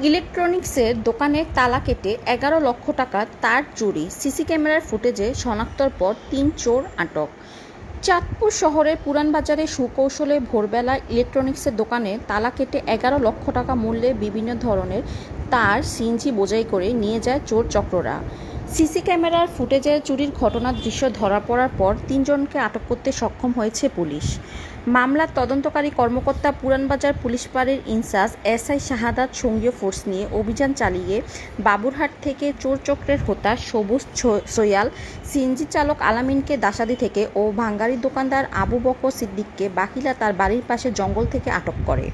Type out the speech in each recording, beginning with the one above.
ইলেকট্রনিক্সের দোকানের তালা কেটে ১১ লক্ষ টাকা তার চুরি, সিসি ক্যামেরার ফুটেজে শনাক্তর পর ৩ চোর আটক। চাঁদপুর শহরের পুরানবাজারে সুকৌশলে ভোরবেলা ইলেকট্রনিক্সের দোকানে তালা কেটে ১১ লক্ষ টাকা মূল্যের বিভিন্ন ধরনের তার সিএনজি বোঝাই করে নিয়ে যায় চোর চক্ররা। সিসি ক্যামেরার ফুটেজে চুরির ঘটনার দৃশ্য ধরা পড়ার পর ৩ জনকে আটক করতে সক্ষম হয়েছে পুলিশ। মামলার তদন্তকারী কর্মকর্তা পুরানবাজার পুলিশ ফাঁড়ির ইনচার্জ এসআই শাহাদাত সঙ্গীয় ফোর্স নিয়ে অভিযান চালিয়ে বাবুরহাট থেকে চোর চক্রের হোতা সবুজ সোয়াল, সিএনজি চালক আলামিনকে দাসাদি থেকে ও ভাঙ্গারি দোকানদার আবু বকর সিদ্দিককে বাকিলা তার বাড়ির পাশে জঙ্গল থেকে আটক করে।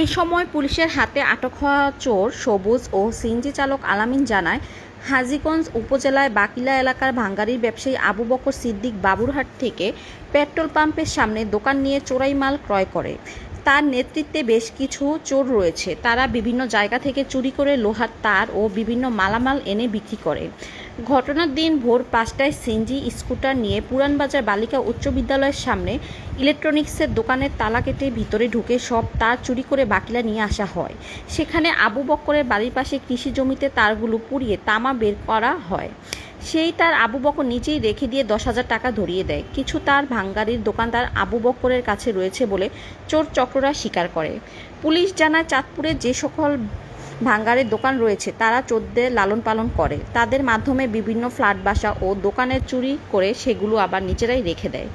এই সময় পুলিশের হাতে আটক হওয়া চোর সবুজ ও সিএনজি চালক আলামিন জানায়, হাজীগঞ্জ উপজেলায় বাকিলা এলাকার ভাঙ্গারির ব্যবসায়ী আবু বকর সিদ্দিক বাবুরহাট থেকে পেট্রোল পাম্পের সামনে দোকান নিয়ে চোরাই মাল ক্রয় করে। তার নেতৃত্বে বেশ কিছু চোর রয়েছে, তারা বিভিন্ন জায়গা থেকে চুরি করে লোহার তার ও বিভিন্ন মালামাল এনে বিক্রি করে। ঘটনার দিন ভোর ৫টায় সিএনজি স্কুটার নিয়ে পুরানবাজার বালিকা উচ্চ বিদ্যালয়ের সামনে ইলেকট্রনিক্সের দোকানের তালা কেটে ভিতরে ঢুকে সব তার চুরি করে বাকিলা নিয়ে আসা হয়। সেখানে আবু বকরের বাড়ির পাশে কৃষি জমিতে তারগুলো পুড়িয়ে তামা বের করা হয়। সেই তার আবু বকর নিজেই রেখে দিয়ে ১০,০০০ টাকা ধরিয়ে দেয়। কিছু তার ভাঙ্গারির দোকানদার আবু বকরের কাছে রয়েছে বলে চোর চক্ররা স্বীকার করে। পুলিশ জানায়, চাঁদপুরে যে সকল ভাঙ্গারের দোকান রয়েছে তারা চোরদের লালন পালন করে, তাদের মাধ্যমে বিভিন্ন ফ্ল্যাট বাসা ও দোকানের চুরি করে সেগুলো আবার নিজেরাই রেখে দেয়।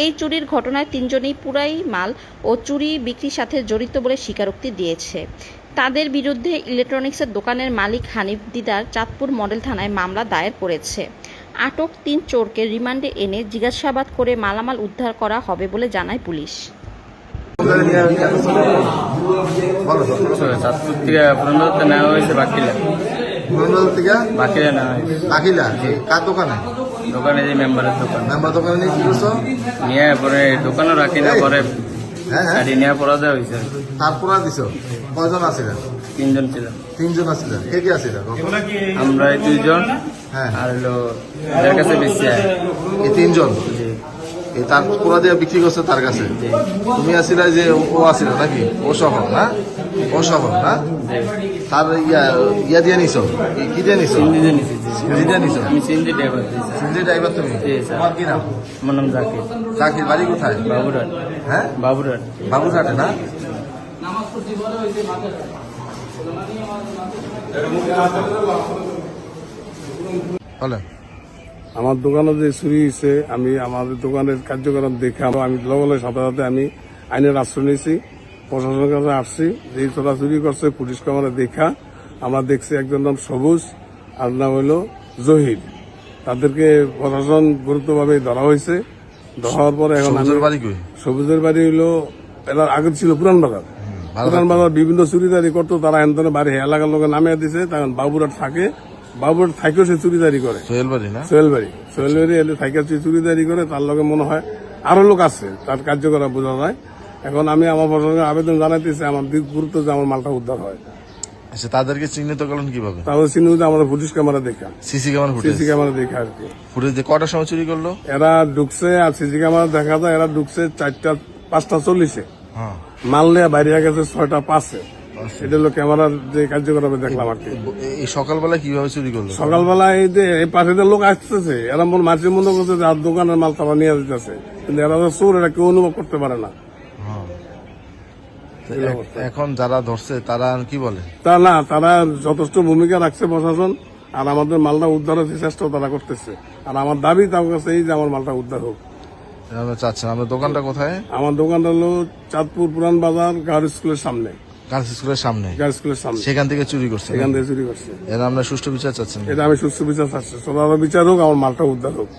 এই চুরির ঘটনায় ৩ জনই পুরাই মাল ও চুরি বিক্রির সাথে জড়িত বলে স্বীকারোক্তি দিয়েছে। তাদের বিরুদ্ধে ইলেকট্রনিক্সের দোকানের মালিক হানিফ দিদার চাঁদপুর মডেল থানায় মামলা দায়ের করেছে। আটক ৩ চোরকে রিমান্ডে এনে জিজ্ঞাসাবাদ করে মালামাল উদ্ধার করা হবে বলে জানায় পুলিশ। চাঁদপুর থেকে পুরন্দরতে নেওয়া হয়েছে বাকিলা কার দোকানে? দোকানে যে মেম্বারের দোকান, মেম্বার দোকানে নিয়ে কি করছো? নিয়ে পরে দোকানও রাখি না, পরে গাড়ি নিয়ে পড়া দেওয়া হয়েছে। তারপরে দিছো? কয়জন আছিলেন? ৩ জন ছিলাম। ৩ জন আছিলেন। কে কে আছিলেন? আমরা 2 জন, হ্যাঁ, আর হলো যার কাছে বেশি হয় এই 3 জন। জি এই তার পুরা দিয়ে বিক্রি করছে তার কাছে। জি তুমি আসিলা যে ও আসিল নাকি? ও সহ না? ও সহ না? তার ইয়া দিয়ে নিছো? কি দিয়ে নিছো? সিএনজি দিয়ে নিছি। সিএনজি দিয়ে নিছো? আমি সিএনজি ড্রাইভার দিয়েছি। সিএনজি ড্রাইভার তুমি? জি স্যার। তোমার কি নাম? আমার নাম জাকির। জাকির। বাড়ি কোথায়? বাবুরহাট। হ্যাঁ, বাবুরহাট। বাবুরহাটে না? বলে আমার দোকানে যে চুরি হয়েছে, আমি আমাদের দোকানের কার্যক্রম দেখে আমি লগে সাথে সাথে আমি আইনের আশ্রয় নিয়েছি, প্রশাসনের কাছে আসছি। যে তোরা চুরি করছে পুলিশ ক্যামেরা দেখা আমরা দেখছি একজন নাম সবুজ আর নাম হইল জহির। তাদেরকে প্রশাসন গুরুত্বভাবে ধরা হয়েছে। ধরার পরে এখন বাড়ি কই? সবুজের বাড়ি হইলো এলার আগে ছিল পুরানবাজার। পুরানবাজার বিভিন্ন চুরিদারি করতো, তারা এনতনে বাড়ি এলাকার লোকে নামিয়ে দিছে। তখন বাবুরহাট থাকে, বাবুরহাট থাকেও সে চুরিদারি করে। সোহেল বাড়ি এলে থাকে চুরিদারি করে। তার লগে মনে হয় আরো লোক আছে, তার কার্যকর বোঝা যায়। এখন আমি আমার প্রশাসনকে আবেদন জানাইতেছি আমার দিক গুরুত্ব যে আমার মালটা উদ্ধার হয়। আচ্ছা, তাদেরকে চিহ্নিত করলেন কিভাবে? তাহলে চিহ্নিত আমাদের পুলিশ ক্যামেরা দেখা, সিসি ক্যামেরা দেখা আর কি। ফুটেজ দিয়ে কটার সময় চুরি করলো? এরা ঢুকছে, আর সিসি ক্যামেরা দেখা যায় এরা ঢুকছে 5:40 হ্যাঁ, মাল নিয়ে বাইরে গেছে 6:05। এটা হলো ক্যামেরার যে কার্যকর দেখলাম আর কি। এই সকালবেলা কিভাবে চুরি করলো? সকালবেলা এই যে এই পাশে লোক আসতেছে, এরা মাঝে মনে করছে যে আর দোকানের মাল তারা নিয়ে যেতেছে, কিন্তু এরা চোর, এটা কেউ অনুভব করতে পারে না। এখন যারা ধরছে তারা কি বলে? তারা যথেষ্ট ভূমিকা রাখছে প্রশাসন, আর আমাদের মালটা উদ্ধারের চেষ্টা তারা করতেছে। আর আমার দাবি তার কাছে এই যে আমার মালটা উদ্ধার হোক। আমরা চাচ্ছেন। আপনার দোকানটা কোথায়? আমার দোকানটা হলো চাঁদপুর পুরান বাজার গার্লস স্কুলের সামনে। সেখান থেকে চুরি করছে? সেখান থেকে চুরি করছে। এরা আমরা সুষ্ঠু বিচার চাচ্ছেন? এটা আমি সুষ্ঠু বিচার চাচ্ছি, বিচার হোক, আমার মালটা উদ্ধার হোক।